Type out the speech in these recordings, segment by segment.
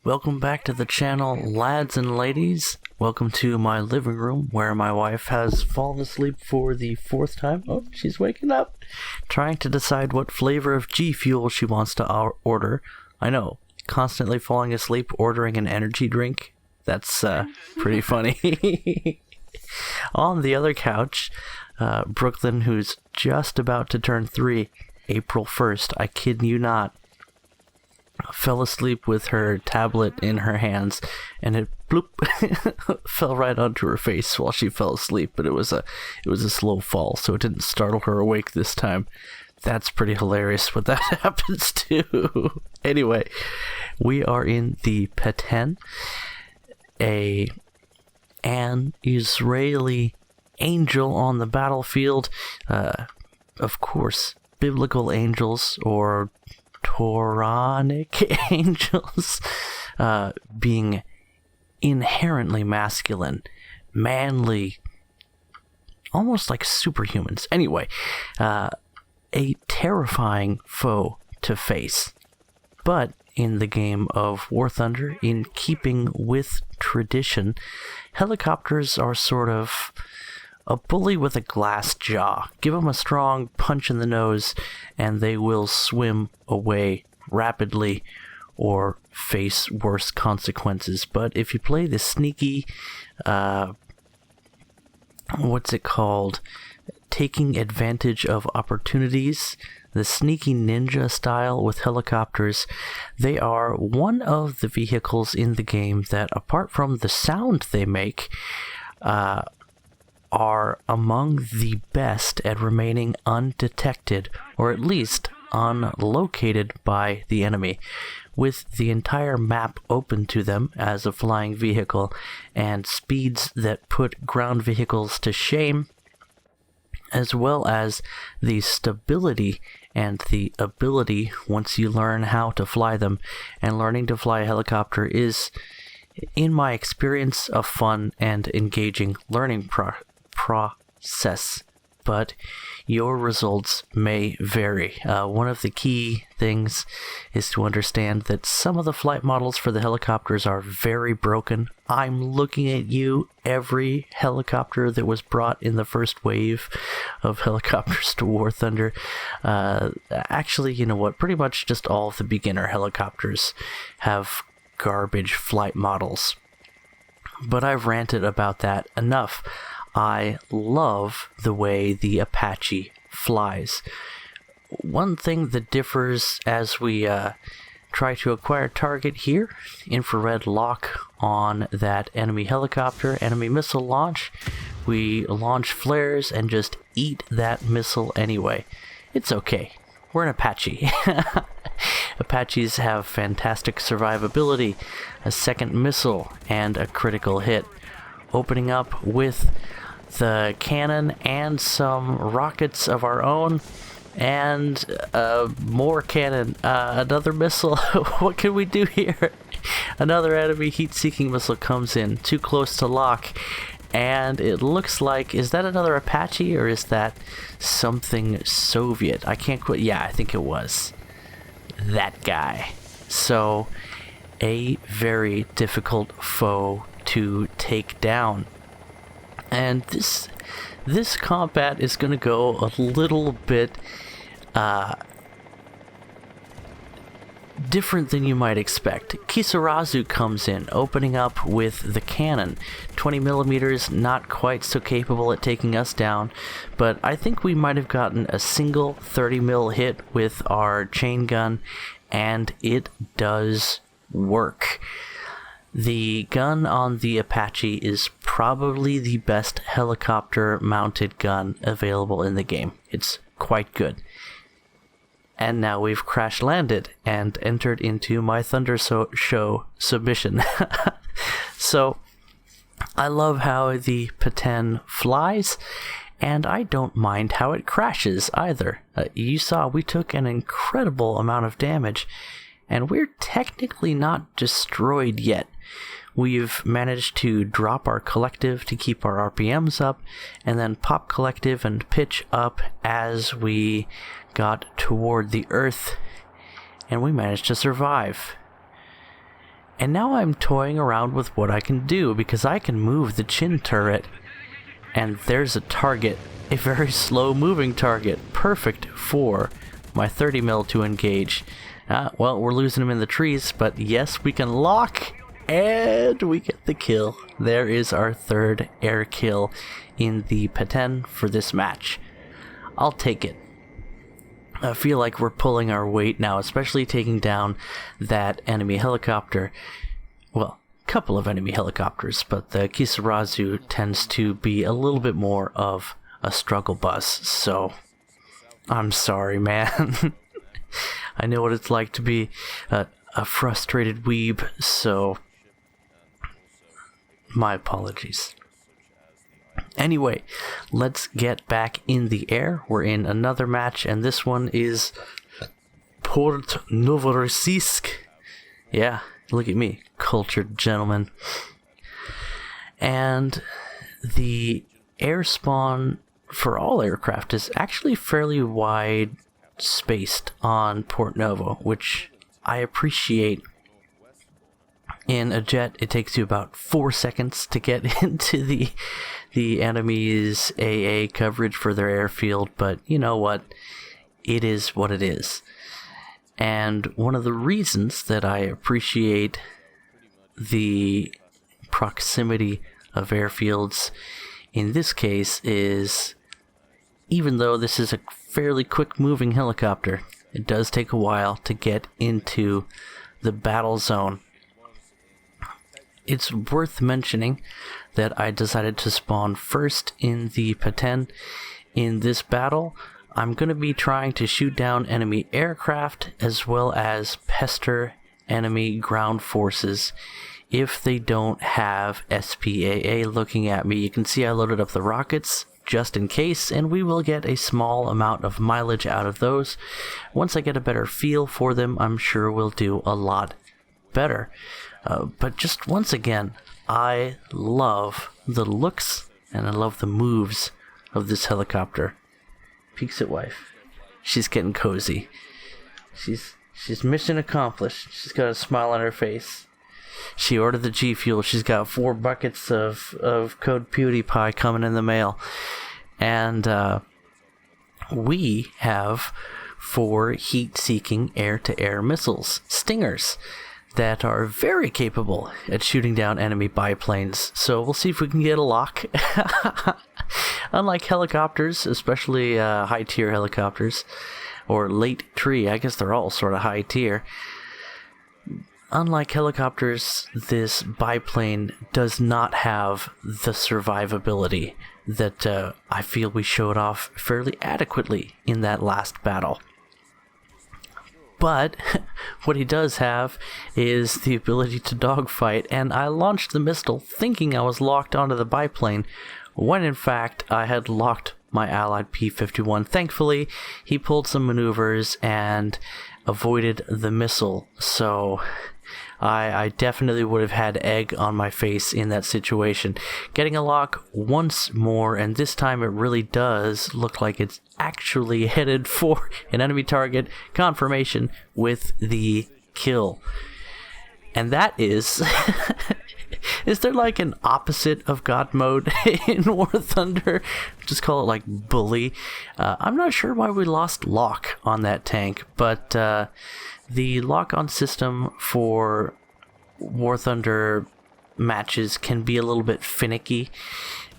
Welcome back to the channel, lads and ladies. Welcome to my living room, where my wife has fallen asleep for the fourth time. Oh, she's waking up. Trying to decide what flavor of G Fuel she wants to order. I know, constantly falling asleep ordering an energy drink. That's pretty funny. On the other couch, Brooklyn, who's just about to turn 3, April 1st, I kid you not, fell asleep with her tablet in her hands, and it bloop fell right onto her face while she fell asleep. But it was a slow fall, so it didn't startle her awake this time. That's pretty hilarious what that happens to. Anyway, we are in the Peten, an Israeli angel on the battlefield. Of course, biblical angels or Toranic angels, being inherently masculine, manly, almost like superhumans. Anyway, a terrifying foe to face. But in the game of War Thunder, in keeping with tradition, helicopters are sort of a bully with a glass jaw. Give them a strong punch in the nose, and they will swim away rapidly or face worse consequences. But if you play the sneaky, taking advantage of opportunities, the sneaky ninja style with helicopters, they are one of the vehicles in the game that, apart from the sound they make, are among the best at remaining undetected, or at least unlocated by the enemy. With the entire map open to them as a flying vehicle, and speeds that put ground vehicles to shame, as well as the stability and the ability once you learn how to fly them. And learning to fly a helicopter is, in my experience, a fun and engaging learning process, but your results may vary. One of the key things is to understand that some of the flight models for the helicopters are very broken. I'm looking at you. Every helicopter that was brought in the first wave of helicopters to War Thunder, actually, you know what, pretty much just all of the beginner helicopters have garbage flight models. But I've ranted about that enough. I love the way the Apache flies. One thing that differs as we try to acquire target here, infrared lock on that enemy helicopter, enemy missile launch. We launch flares and just eat that missile anyway. It's okay. We're an Apache. Apaches have fantastic survivability, a second missile, and a critical hit. Opening up with the cannon and some rockets of our own, and more cannon, another missile. What can we do here? Another enemy heat-seeking missile comes in, too close to lock, and it looks like, is that another Apache, or is that something Soviet? I can't quite, yeah, I think it was that guy. So, a very difficult foe to take down. And this combat is going to go a little bit different than you might expect. Kisarazu comes in, opening up with the cannon. 20 millimeters, not quite so capable at taking us down, but I think we might have gotten a single 30 mil hit with our chain gun, and it does work. The gun on the Apache is probably the best helicopter-mounted gun available in the game. It's quite good. And now we've crash-landed and entered into my Thunder Show submission. So, I love how the Peten flies, and I don't mind how it crashes either. You saw we took an incredible amount of damage, and we're technically not destroyed yet. We've managed to drop our collective to keep our RPMs up, and then pop collective and pitch up as we got toward the Earth, and we managed to survive. And now I'm toying around with what I can do, because I can move the chin turret. And there's a target, a very slow moving target, perfect for my 30 mil to engage. Well, we're losing him in the trees, but yes, we can lock, and we get the kill. There is our third air kill in the Peten for this match. I'll take it. I feel like we're pulling our weight now, especially taking down that enemy helicopter. Well, a couple of enemy helicopters, but the Kisarazu tends to be a little bit more of a struggle bus, so I'm sorry, man. I know what it's like to be a frustrated weeb, so my apologies. Anyway, let's get back in the air. We're in another match, and this one is Port Novorossiysk. Yeah, look at me, cultured gentleman. And the air spawn for all aircraft is actually fairly wide spaced on Port Novo, which I appreciate. In a jet, it takes you about 4 seconds to get into the enemy's AA coverage for their airfield, but you know what? It is what it is. And one of the reasons that I appreciate the proximity of airfields in this case is, even though this is a fairly quick moving helicopter, it does take a while to get into the battle zone. It's worth mentioning that I decided to spawn first in the Peten. In this battle, I'm going to be trying to shoot down enemy aircraft as well as pester enemy ground forces if they don't have SPAA looking at me. You can see I loaded up the rockets just in case, and we will get a small amount of mileage out of those. Once I get a better feel for them, I'm sure we'll do a lot better. But just once again, I love the looks and I love the moves of this helicopter. Peeks at wife. She's getting cozy. She's mission accomplished. She's got a smile on her face. She ordered the G Fuel. She's got 4 buckets of Code PewDiePie coming in the mail. And we have 4 heat-seeking air-to-air missiles, Stingers, that are very capable at shooting down enemy biplanes. So we'll see if we can get a lock. Unlike helicopters, especially high-tier helicopters, or late tree, I guess they're all sort of high-tier. Unlike helicopters, this biplane does not have the survivability that I feel we showed off fairly adequately in that last battle. But what he does have is the ability to dogfight, and I launched the missile thinking I was locked onto the biplane, when in fact I had locked my allied P-51. Thankfully, he pulled some maneuvers and avoided the missile, so I definitely would have had egg on my face in that situation. Getting a lock once more, and this time it really does look like it's actually headed for an enemy target. Confirmation with the kill. And that is... is there like an opposite of God mode in War Thunder? Just call it like bully. I'm not sure why we lost lock on that tank, but the lock-on system for War Thunder matches can be a little bit finicky,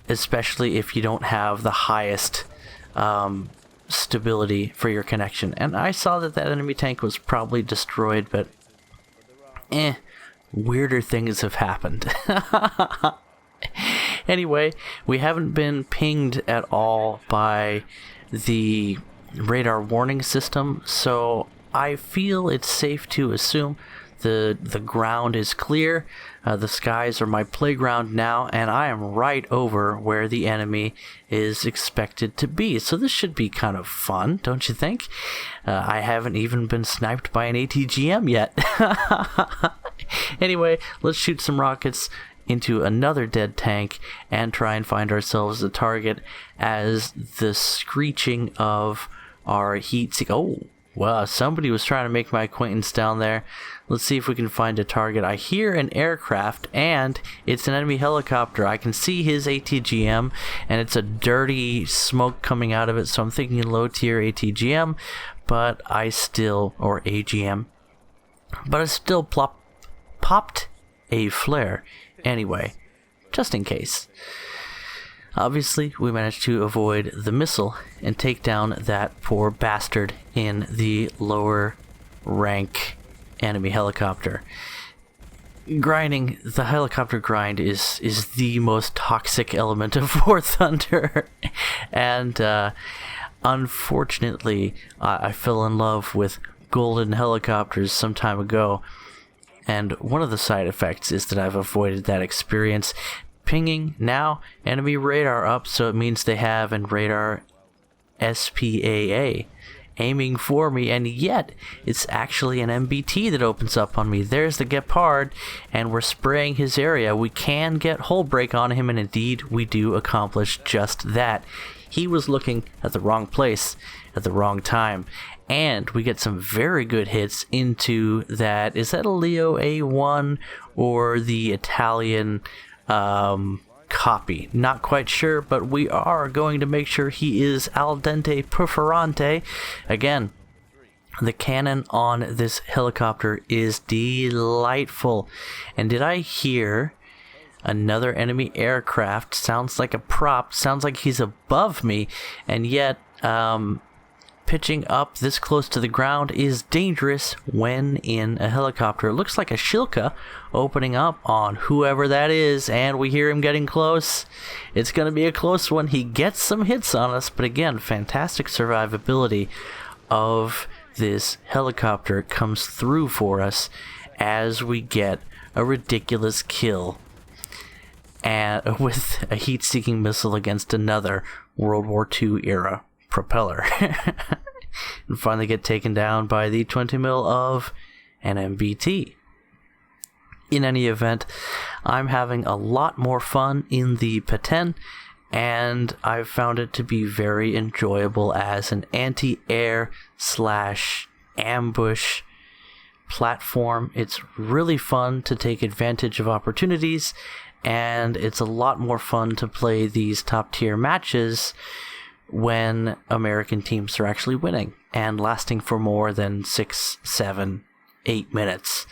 especially if you don't have the highest stability for your connection. And I saw that enemy tank was probably destroyed, but weirder things have happened. Anyway, we haven't been pinged at all by the radar warning system, so I feel it's safe to assume the ground is clear. The skies are my playground now, and I am right over where the enemy is expected to be. So this should be kind of fun, don't you think? I haven't even been sniped by an ATGM yet. Anyway, let's shoot some rockets into another dead tank and try and find ourselves a target as the screeching of our heat seek. Oh, Well, somebody was trying to make my acquaintance down there. Let's see if we can find a target. I hear an aircraft, and it's an enemy helicopter. I can see his ATGM, and it's a dirty smoke coming out of it, so I'm thinking low-tier ATGM, but I still, or AGM, but I still popped a flare anyway, just in case. Obviously, we managed to avoid the missile and take down that poor bastard in the lower rank enemy helicopter. Grinding, the helicopter grind is the most toxic element of War Thunder. And unfortunately, I fell in love with golden helicopters some time ago. And one of the side effects is that I've avoided that experience. Pinging now, enemy radar up, so it means they have an radar SPAA aiming for me, and yet it's actually an MBT that opens up on me. There's the Gepard, and we're spraying his area. We can get hull break on him, and indeed we do accomplish just that. He was looking at the wrong place at the wrong time, and we get some very good hits into that. Is that a Leo A1 or the Italian copy? Not quite sure, but we are going to make sure he is al dente perforante. Again, the cannon on this helicopter is delightful. And did I hear another enemy aircraft? Sounds like a prop, sounds like he's above me, and yet pitching up this close to the ground is dangerous when in a helicopter. It looks like a Shilka opening up on whoever that is, and we hear him getting close. It's going to be a close one. He gets some hits on us, but again, fantastic survivability of this helicopter comes through for us as we get a ridiculous kill and with a heat-seeking missile against another World War II era propeller. And finally get taken down by the 20 mil of an MBT. In any event, I'm having a lot more fun in the Peten, and I've found it to be very enjoyable as an anti-air / ambush platform. It's really fun to take advantage of opportunities, and it's a lot more fun to play these top tier matches when American teams are actually winning and lasting for more than 6, 7, 8 minutes.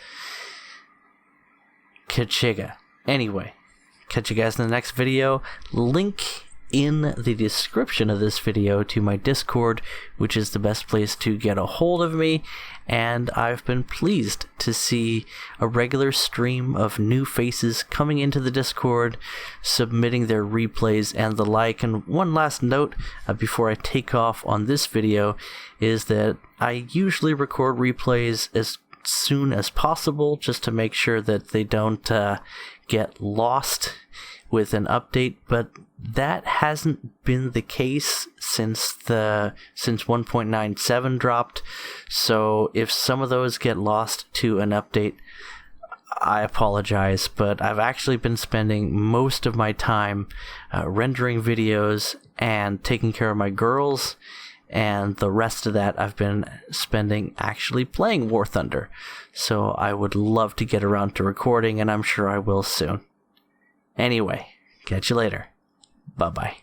Kachiga. Anyway, catch you guys in the next video. Link in the description of this video to my Discord, which is the best place to get a hold of me, and I've been pleased to see a regular stream of new faces coming into the Discord, submitting their replays and the like. And one last note before I take off on this video is that I usually record replays as soon as possible just to make sure that they don't get lost with an update, but that hasn't been the case since 1.97 dropped. So if some of those get lost to an update, I apologize, but I've actually been spending most of my time rendering videos and taking care of my girls, and the rest of that I've been spending actually playing War Thunder. So I would love to get around to recording, and I'm sure I will soon. Anyway, catch you later. Bye-bye.